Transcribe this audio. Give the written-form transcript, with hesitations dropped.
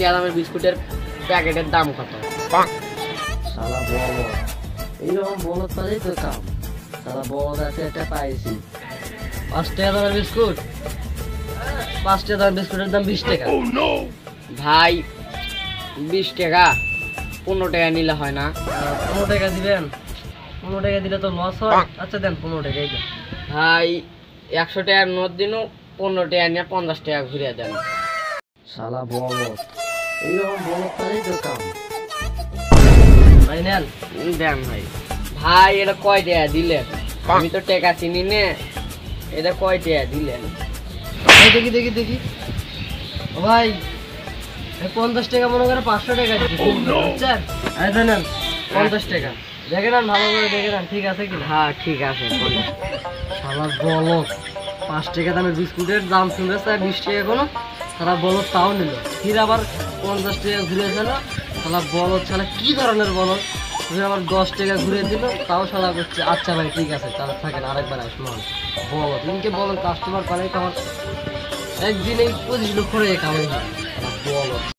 টাকা দামের বিস্কুটের প্যাকেটের দাম কত? শালা বলদ, এইরকম বলদ পালেই তো কাম। শালা বলদ আছে একটা পাইছি, 5 টাকা দামের বিস্কুট, 5 টাকা দামের বিস্কুটের দাম 20 টাকা। ভাই 20 টাকা 15 টাকা নিলে হয় না? 15 টাকা দিবেন? 15 টাকা দিলে তো লস হয়। আচ্ছা দেন 15 টাকাই দেন। ভাই 100 টাকার নোট দিন, 15 টাকা নিয়ে 50 টাকা ঘুরিয়ে দেন। শালা বলদ, এইরকম বলদ পালেই তো কাম। ভাই নেন। দেন ভাই। ভাই এটা কয় টাকা দিলেন? আমি তো টাকা চিনি নে, এটা কয় টাকা দিলেন? দেখি দেখি দেখি। ও ভাই 50 টাকা মনে করে 500 টাকা দিচ্ছি। বুঝছেন? এই দেন 50 টাকা। দেখে নেন, ভালো করে দেখে নেন ঠিক আছে কিনা। হ্যাঁ ঠিক আছে। শালা বলদ, 5 টাকা দামের বিস্কুটের দাম শুনেছে 20 টাকা কোনো, শালা বলদ তাও নিল। ফির আবার 50 টাকা ঘুরে ফেলো। শালা বলদ, শালা কি ধরনের বলদ! ফির আবার 10 টাকা ঘুরে দিল, তাও শালা করছে আচ্ছা ভাই ঠিক আছে তাহলে থাকেন, আরেকবার আসবো। বলদ ইনকে বলদ, কাস্টমার পালাই তো আমার একদিনেই 25 লক্ষ টাকা কামাই হয়। শালা বলদ।